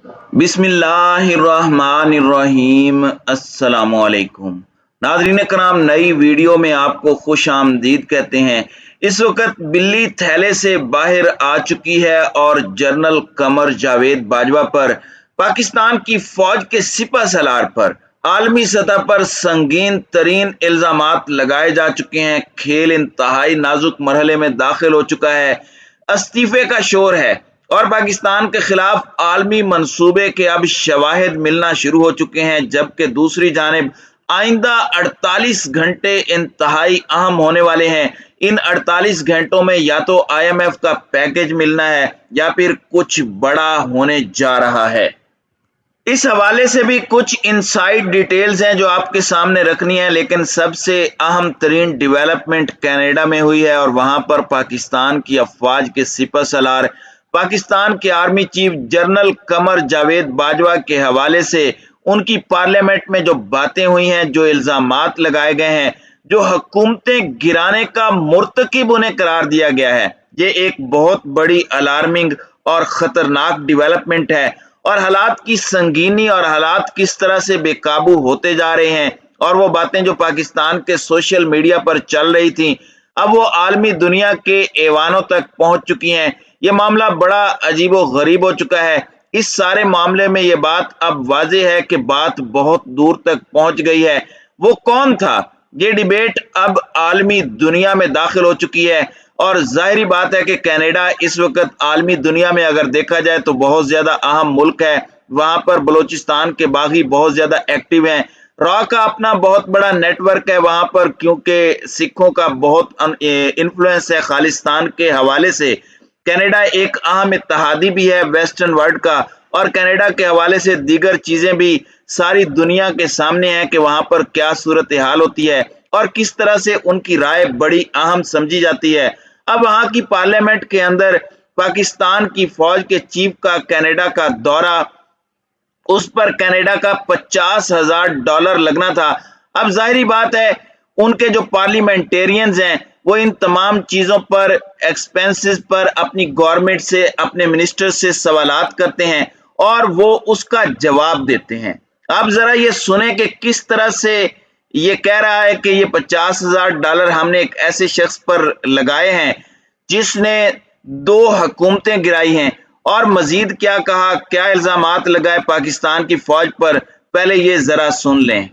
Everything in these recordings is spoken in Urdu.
بسم اللہ الرحمن الرحیم۔ السلام علیکم ناظرین کرام، نئی ویڈیو میں آپ کو خوش آمدید کہتے ہیں۔ اس وقت بلی تھیلے سے باہر آ چکی ہے اور جنرل قمر جاوید باجوہ پر پاکستان کی فوج کے سپہ سالار پر عالمی سطح پر سنگین ترین الزامات لگائے جا چکے ہیں۔ کھیل انتہائی نازک مرحلے میں داخل ہو چکا ہے، استعفے کا شور ہے اور پاکستان کے خلاف عالمی منصوبے کے اب شواہد ملنا شروع ہو چکے ہیں، جبکہ دوسری جانب آئندہ 48 گھنٹے انتہائی اہم ہونے والے ہیں۔ ان 48 گھنٹوں میں یا تو IMF کا پیکج ملنا ہے یا پھر کچھ بڑا ہونے جا رہا ہے۔ اس حوالے سے بھی کچھ انسائیڈ ڈیٹیلز ہیں جو آپ کے سامنے رکھنی ہے، لیکن سب سے اہم ترین ڈیولپمنٹ کینیڈا میں ہوئی ہے اور وہاں پر پاکستان کی افواج کے سپہ سالار پاکستان کے army chief general Qamar Javed Bajwa کے حوالے سے ان کی پارلیمنٹ میں جو باتیں ہوئی ہیں، جو الزامات لگائے گئے ہیں، جو حکومتیں گرانے کا مرتکب انہیں قرار دیا گیا ہے، یہ ایک بہت بڑی الارمنگ اور خطرناک ڈیولپمنٹ ہے۔ اور حالات کی سنگینی اور حالات کس طرح سے بے قابو ہوتے جا رہے ہیں، اور وہ باتیں جو پاکستان کے سوشل میڈیا پر چل رہی تھیں اب وہ عالمی دنیا کے ایوانوں تک پہنچ چکی ہیں۔ یہ معاملہ بڑا عجیب و غریب ہو چکا ہے۔ اس سارے معاملے میں یہ بات اب واضح ہے کہ بات بہت دور تک پہنچ گئی ہے۔ وہ کون تھا؟ یہ ڈیبیٹ اب عالمی دنیا میں داخل ہو چکی ہے، اور ظاہری بات ہے کہ کینیڈا اس وقت عالمی دنیا میں اگر دیکھا جائے تو بہت زیادہ اہم ملک ہے۔ وہاں پر بلوچستان کے باغی بہت زیادہ ایکٹیو ہیں۔ را کا اپنا بہت بڑا نیٹ ورک ہے وہاں پر، کیونکہ سکھوں کا بہت انفلوئنس ہے خالصتان کے حوالے سے۔ کینیڈا ایک اہم اتحادی بھی ہے ویسٹرن ورلڈ کا، اور کینیڈا کے حوالے سے دیگر چیزیں بھی ساری دنیا کے سامنے ہیں کہ وہاں پر کیا صورتحال ہوتی ہے اور کس طرح سے ان کی رائے بڑی اہم سمجھی جاتی ہے۔ اب وہاں کی پارلیمنٹ کے اندر پاکستان کی فوج کے چیف کا کینیڈا کا دورہ، اس پر کینیڈا کا $50,000 لگنا تھا۔ اب ظاہری بات ہے ان کے جو پارلیمنٹیرینز ہیں وہ ان تمام چیزوں پر، ایکسپینسز پر اپنی گورنمنٹ سے، اپنے منسٹر سے سوالات کرتے ہیں اور وہ اس کا جواب دیتے ہیں۔ اب ذرا یہ سنیں کہ کس طرح سے یہ کہہ رہا ہے کہ یہ $50,000 ہم نے ایک ایسے شخص پر لگائے ہیں جس نے 2 حکومتیں گرائی ہیں، اور مزید کیا کہا، کیا الزامات لگائے پاکستان کی فوج پر، پہلے یہ ذرا سن لیں۔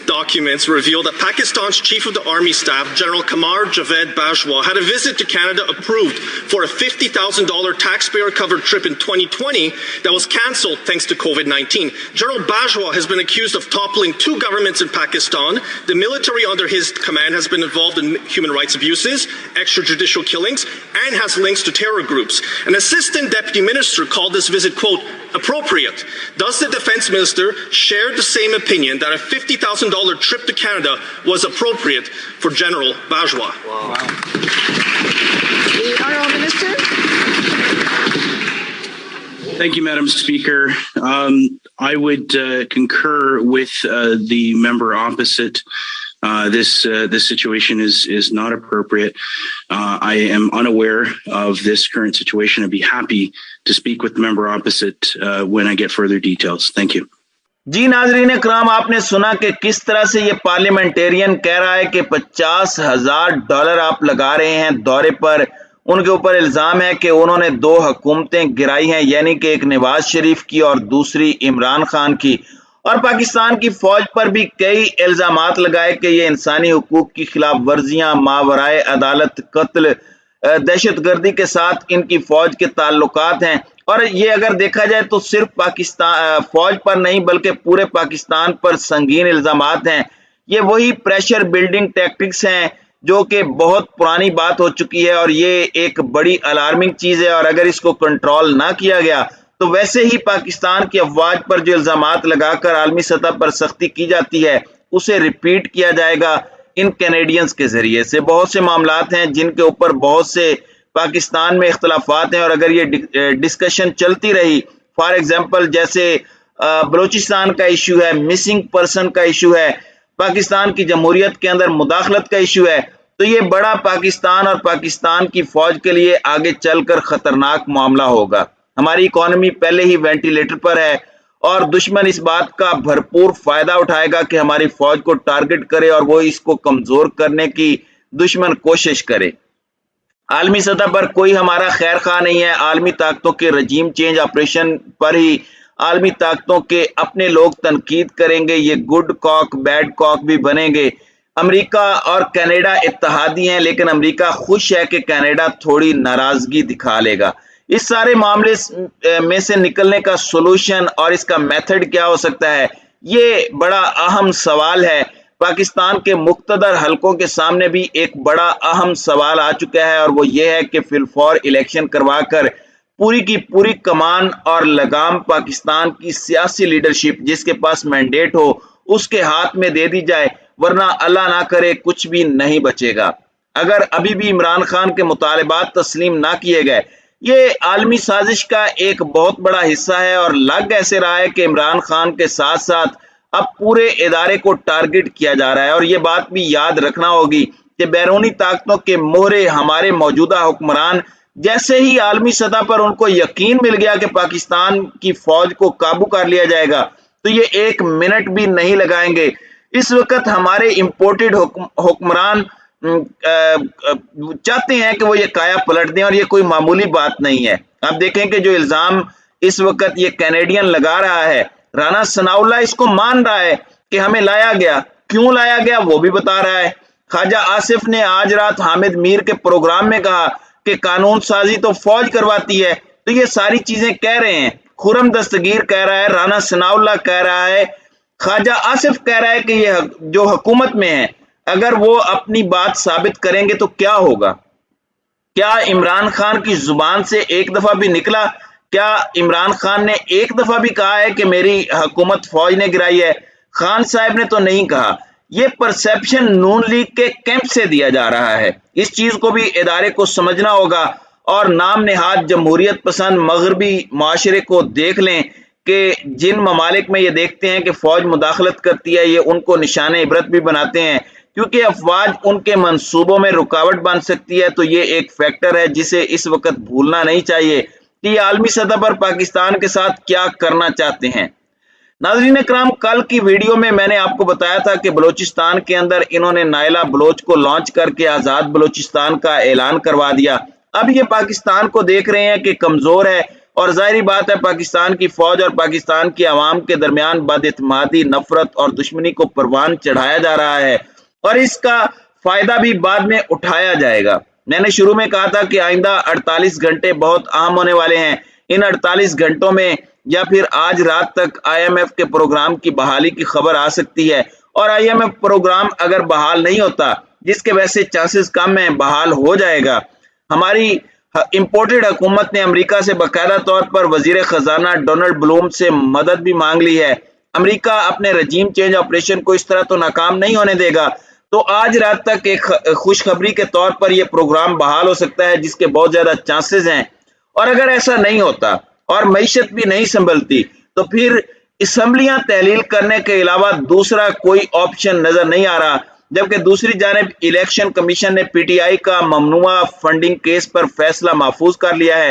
Documents reveal that Pakistan's Chief of the Army Staff, General Qamar Javed Bajwa, had a visit to Canada approved for a $50,000 taxpayer-covered trip in 2020 that was cancelled thanks to COVID-19. General Bajwa has been accused of toppling 2 governments in Pakistan. The military under his command has been involved in human rights abuses, extrajudicial killings, and has links to terror groups. An assistant deputy minister called this visit, quote, appropriate. Does the defense minister share the same opinion that a $50,000 trip to Canada was appropriate for General Bajwa? Wow. The Honourable Minister. Thank you, Madam Speaker. I would concur with the member opposite. This situation is not appropriate. I am unaware of this current situation. I'd be happy to speak with the member opposite when I get further details. Thank you. جی ناظرین کرام، آپ نے سنا کہ کس طرح سے یہ پارلیمنٹیرین کہہ رہا ہے کہ $50,000 آپ لگا رہے ہیں دورے پر۔ ان کے اوپر الزام ہے کہ انہوں نے 2 حکومتیں گرائی ہیں، یعنی کہ ایک نواز شریف کی اور دوسری عمران خان کی، اور پاکستان کی فوج پر بھی کئی الزامات لگائے کہ یہ انسانی حقوق کی خلاف ورزیاں، ماورائے عدالت قتل، دہشت گردی کے ساتھ ان کی فوج کے تعلقات ہیں۔ اور یہ اگر دیکھا جائے تو صرف پاکستان فوج پر نہیں بلکہ پورے پاکستان پر سنگین الزامات ہیں۔ یہ وہی پریشر بلڈنگ ٹیکٹکس ہیں جو کہ بہت پرانی بات ہو چکی ہے، اور یہ ایک بڑی الارمنگ چیز ہے، اور اگر اس کو کنٹرول نہ کیا گیا تو ویسے ہی پاکستان کی افواج پر جو الزامات لگا کر عالمی سطح پر سختی کی جاتی ہے اسے ریپیٹ کیا جائے گا ان کینیڈینز کے ذریعے سے۔ بہت سے معاملات ہیں جن کے اوپر بہت سے پاکستان میں اختلافات ہیں، اور اگر یہ ڈسکشن چلتی رہی، فار ایگزامپل جیسے بلوچستان کا ایشو ہے، مسنگ پرسن کا ایشو ہے، پاکستان کی جمہوریت کے اندر مداخلت کا ایشو ہے، تو یہ بڑا پاکستان اور پاکستان کی فوج کے لیے آگے چل کر خطرناک معاملہ ہوگا۔ ہماری اکانومی پہلے ہی وینٹیلیٹر پر ہے اور دشمن اس بات کا بھرپور فائدہ اٹھائے گا کہ ہماری فوج کو ٹارگٹ کرے اور وہ اس کو کمزور کرنے کی دشمن کوشش کرے۔ عالمی سطح پر کوئی ہمارا خیر خواہ نہیں ہے۔ عالمی طاقتوں کے رجیم چینج آپریشن پر ہی عالمی طاقتوں کے اپنے لوگ تنقید کریں گے، یہ گڈ کاک بیڈ کاک بھی بنیں گے۔ امریکہ اور کینیڈا اتحادی ہیں، لیکن امریکہ خوش ہے کہ کینیڈا تھوڑی ناراضگی دکھا لے گا۔ اس سارے معاملے میں سے نکلنے کا سولوشن اور اس کا میتھڈ کیا ہو سکتا ہے، یہ بڑا اہم سوال ہے۔ پاکستان کے مقتدر حلقوں کے سامنے بھی ایک بڑا اہم سوال آ چکا ہے، اور وہ یہ ہے کہ فی الفور الیکشن کروا کر پوری کی پوری کمان اور لگام پاکستان کی سیاسی لیڈرشپ جس کے پاس مینڈیٹ ہو اس کے ہاتھ میں دے دی جائے، ورنہ اللہ نہ کرے کچھ بھی نہیں بچے گا۔ اگر ابھی بھی عمران خان کے مطالبات تسلیم نہ کیے گئے، یہ عالمی سازش کا ایک بہت بڑا حصہ ہے، اور لگ ایسے رہا ہے کہ عمران خان کے ساتھ ساتھ اب پورے ادارے کو ٹارگٹ کیا جا رہا ہے۔ اور یہ بات بھی یاد رکھنا ہوگی کہ بیرونی طاقتوں کے مہرے ہمارے موجودہ حکمران جیسے ہی عالمی سطح پر ان کو یقین مل گیا کہ پاکستان کی فوج کو قابو کر لیا جائے گا، تو یہ ایک منٹ بھی نہیں لگائیں گے۔ اس وقت ہمارے امپورٹڈ حکمران چاہتے ہیں کہ وہ یہ کایا پلٹ دیں، اور یہ کوئی معمولی بات نہیں ہے۔ آپ دیکھیں کہ جو الزام اس وقت یہ کینیڈین لگا رہا ہے، رانا ثناء اللہ اس کو مان رہا ہے کہ ہمیں لایا گیا، کیوں لایا گیا وہ بھی بتا رہا ہے۔ خواجہ آصف نے آج رات حامد میر کے پروگرام میں کہا کہ قانون سازی تو فوج کرواتی ہے، تو یہ ساری چیزیں کہہ رہے ہیں۔ خرم دستگیر کہہ رہا ہے، رانا ثناء اللہ کہہ رہا ہے، خواجہ آصف کہہ رہا ہے کہ یہ جو حکومت میں ہے اگر وہ اپنی بات ثابت کریں گے تو کیا ہوگا؟ کیا عمران خان کی زبان سے ایک دفعہ بھی نکلا؟ کیا عمران خان نے ایک دفعہ بھی کہا ہے کہ میری حکومت فوج نے گرائی ہے؟ خان صاحب نے تو نہیں کہا۔ یہ پرسیپشن نون لیگ کے کیمپ سے دیا جا رہا ہے۔ اس چیز کو بھی ادارے کو سمجھنا ہوگا، اور نام نہاد جمہوریت پسند مغربی معاشرے کو دیکھ لیں کہ جن ممالک میں یہ دیکھتے ہیں کہ فوج مداخلت کرتی ہے، یہ ان کو نشان عبرت بھی بناتے ہیں، کیونکہ افواج ان کے منصوبوں میں رکاوٹ بن سکتی ہے۔ تو یہ ایک فیکٹر ہے جسے اس وقت بھولنا نہیں چاہیے کہ یہ عالمی سطح پر پاکستان کے ساتھ کیا کرنا چاہتے ہیں۔ ناظرین اکرام، کل کی ویڈیو میں نے آپ کو بتایا تھا کہ بلوچستان کے اندر انہوں نے نائلہ بلوچ کو لانچ کر کے آزاد بلوچستان کا اعلان کروا دیا۔ اب یہ پاکستان کو دیکھ رہے ہیں کہ کمزور ہے، اور ظاہری بات ہے پاکستان کی فوج اور پاکستان کی عوام کے درمیان بد اعتمادی، نفرت اور دشمنی کو پروان چڑھایا جا رہا ہے، اور اس کا فائدہ بھی بعد میں اٹھایا جائے گا۔ میں نے شروع میں کہا تھا کہ آئندہ 48 گھنٹے بہت اہم ہونے والے ہیں۔ ان 48 گھنٹوں میں یا پھر آج رات تک آئی ایم ایف کے پروگرام کی بحالی کی خبر آ سکتی ہے، اور آئی ایم ایف پروگرام اگر بحال نہیں ہوتا، جس کے ویسے چانسز کم ہیں، بحال ہو جائے گا۔ ہماری امپورٹڈ حکومت نے امریکہ سے باقاعدہ طور پر وزیر خزانہ ڈونلڈ بلوم سے مدد بھی مانگ لی ہے۔ امریکہ اپنے رجیم چینج آپریشن کو اس طرح تو ناکام نہیں ہونے دے گا، تو آج رات تک ایک خوشخبری کے طور پر یہ پروگرام بحال ہو سکتا ہے، جس کے بہت زیادہ چانسز ہیں۔ اور اگر ایسا نہیں ہوتا اور معیشت بھی نہیں سنبھلتی، تو پھر اسمبلیاں تحلیل کرنے کے علاوہ دوسرا کوئی آپشن نظر نہیں آ رہا۔ جبکہ دوسری جانب الیکشن کمیشن نے پی ٹی آئی کا ممنوعہ فنڈنگ کیس پر فیصلہ محفوظ کر لیا ہے،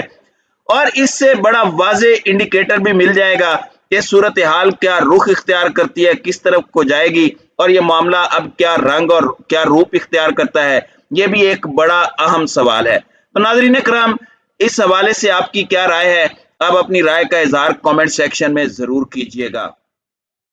اور اس سے بڑا واضح انڈیکیٹر بھی مل جائے گا کہ صورتحال کیا رخ اختیار کرتی ہے، کس طرف کو جائے گی، اور یہ معاملہ اب کیا رنگ اور کیا روپ اختیار کرتا ہے۔ یہ بھی ایک بڑا اہم سوال ہے۔ تو ناظرین کرام، اس حوالے سے آپ کی کیا رائے ہے؟ آپ اپنی رائے کا اظہار کامنٹ سیکشن میں ضرور کیجیے گا۔